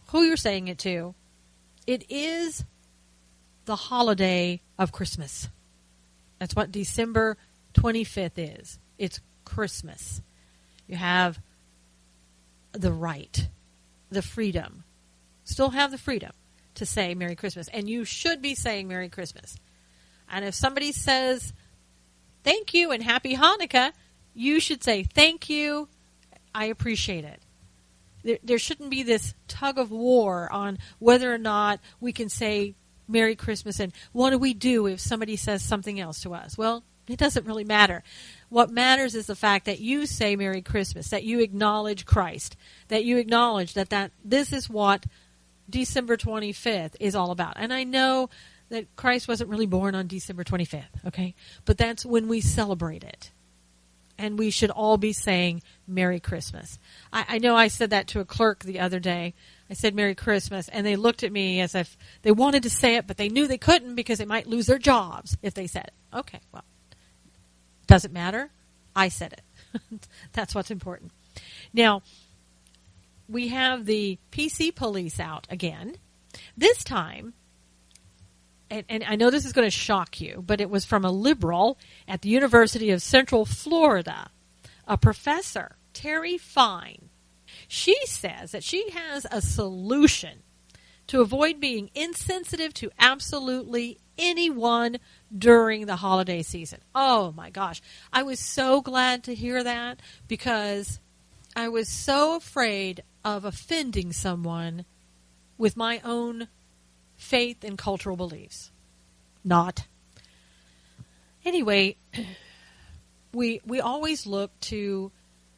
who you're saying it to, it is the holiday of Christmas. That's what December 25th is. It's Christmas. You have the right, the freedom, still have the freedom to say Merry Christmas. And you should be saying Merry Christmas. And if somebody says thank you and Happy Hanukkah, you should say thank you, I appreciate it. There shouldn't be this tug of war on whether or not we can say Merry Christmas and what do we do if somebody says something else to us? Well, it doesn't really matter. What matters is the fact that you say Merry Christmas, that you acknowledge Christ, that you acknowledge that this is what December 25th is all about. And I know that Christ wasn't really born on December 25th, okay? But that's when we celebrate it. And we should all be saying Merry Christmas. I know I said that to a clerk the other day. I said Merry Christmas, and they looked at me as if they wanted to say it, but they knew they couldn't because they might lose their jobs if they said it. Okay, well, doesn't matter. I said it. That's what's important. Now, we have the PC police out again. This time, and I know this is going to shock you, but it was from a liberal at the University of Central Florida, a professor, Terry Fine. She says that she has a solution to avoid being insensitive to absolutely anyone during the holiday season. Oh my gosh. I was so glad to hear that because I was so afraid of offending someone with my own faith and cultural beliefs. Not. Anyway, we always look to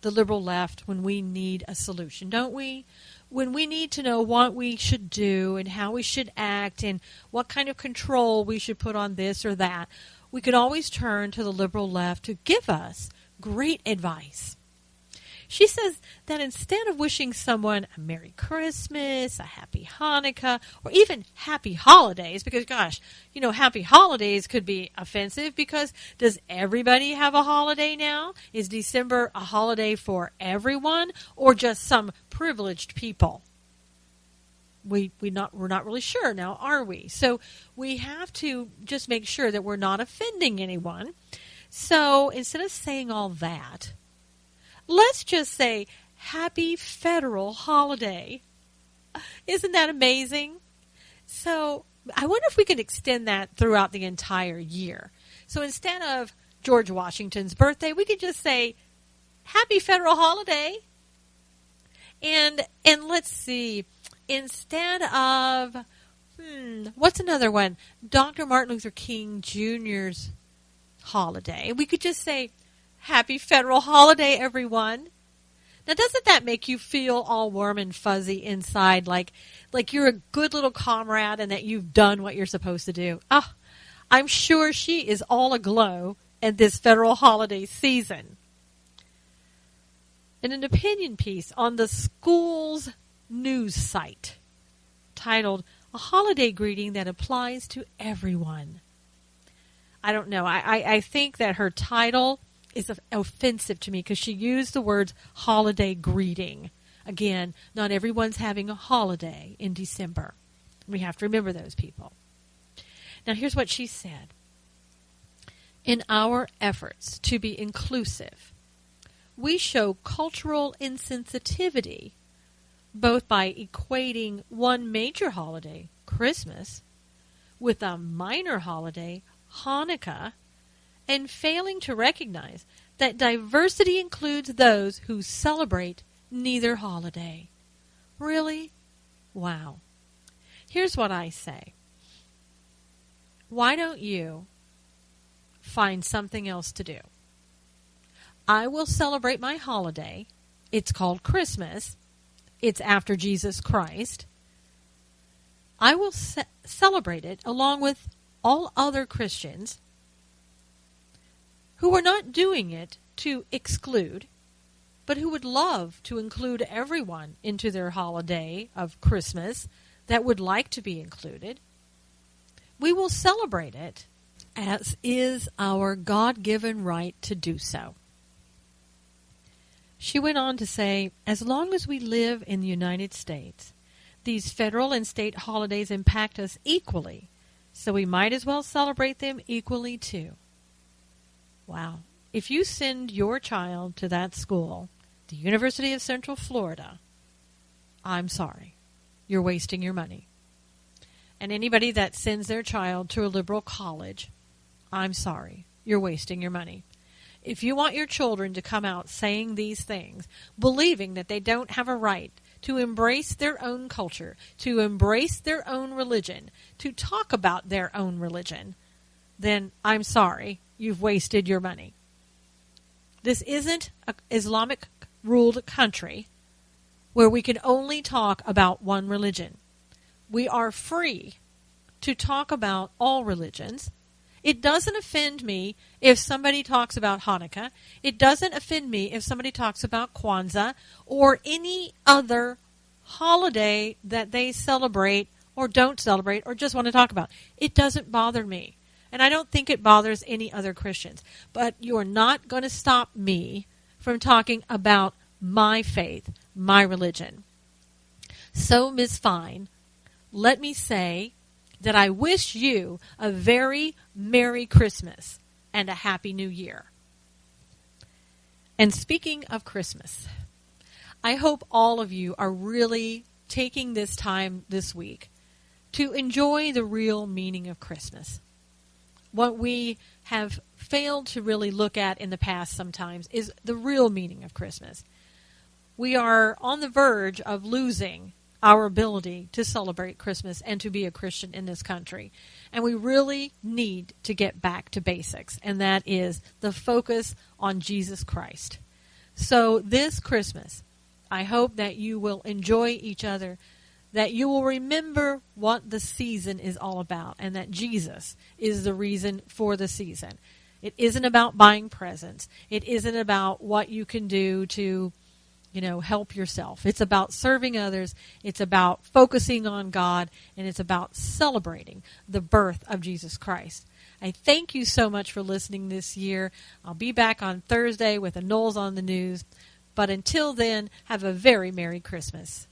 the liberal left when we need a solution, don't we? When we need to know what we should do and how we should act and what kind of control we should put on this or that, we could always turn to the liberal left to give us great advice. She says that instead of wishing someone a Merry Christmas, a Happy Hanukkah, or even Happy Holidays, because gosh, Happy Holidays could be offensive because does everybody have a holiday now? Is December a holiday for everyone or just some privileged people? We're not really sure now, are we? So we have to just make sure that we're not offending anyone. So instead of saying all that, let's just say Happy Federal Holiday. Isn't that amazing? So I wonder if we could extend that throughout the entire year. So instead of George Washington's birthday, we could just say Happy Federal Holiday. And let's see, instead of, what's another one? Dr. Martin Luther King Jr.'s holiday. We could just say Happy Federal Holiday, everyone. Now, doesn't that make you feel all warm and fuzzy inside, like you're a good little comrade and that you've done what you're supposed to do? Oh, I'm sure she is all aglow at this federal holiday season. In an opinion piece on the school's news site titled, "A Holiday Greeting That Applies to Everyone." I don't know. I think that her title is offensive to me because she used the words holiday greeting. Again, not everyone's having a holiday in December. We have to remember those people. Now, here's what she said. In our efforts to be inclusive, we show cultural insensitivity both by equating one major holiday, Christmas, with a minor holiday, Hanukkah, and failing to recognize that diversity includes those who celebrate neither holiday. Really? Wow. Here's what I say. Why don't you find something else to do? I will celebrate my holiday. It's called Christmas. It's after Jesus Christ. I will celebrate it along with all other Christians who are not doing it to exclude, but who would love to include everyone into their holiday of Christmas that would like to be included. We will celebrate it as is our God-given right to do so. She went on to say, as long as we live in the United States, these federal and state holidays impact us equally, so we might as well celebrate them equally too. Wow. If you send your child to that school, the University of Central Florida, I'm sorry. You're wasting your money. And anybody that sends their child to a liberal college, I'm sorry. You're wasting your money. If you want your children to come out saying these things, believing that they don't have a right to embrace their own culture, to embrace their own religion, to talk about their own religion, then I'm sorry, you've wasted your money. This isn't an Islamic-ruled country where we can only talk about one religion. We are free to talk about all religions. It doesn't offend me if somebody talks about Hanukkah. It doesn't offend me if somebody talks about Kwanzaa or any other holiday that they celebrate or don't celebrate or just want to talk about. It doesn't bother me. And I don't think it bothers any other Christians. But you're not going to stop me from talking about my faith, my religion. So, Ms. Fine, let me say that I wish you a very Merry Christmas and a Happy New Year. And speaking of Christmas, I hope all of you are really taking this time this week to enjoy the real meaning of Christmas. What we have failed to really look at in the past sometimes is the real meaning of Christmas. We are on the verge of losing our ability to celebrate Christmas and to be a Christian in this country. And we really need to get back to basics, and that is the focus on Jesus Christ. So this Christmas, I hope that you will enjoy each other, that you will remember what the season is all about and that Jesus is the reason for the season. It isn't about buying presents. It isn't about what you can do to, help yourself. It's about serving others. It's about focusing on God, and it's about celebrating the birth of Jesus Christ. I thank you so much for listening this year. I'll be back on Thursday with a Knowles on the News. But until then, have a very Merry Christmas.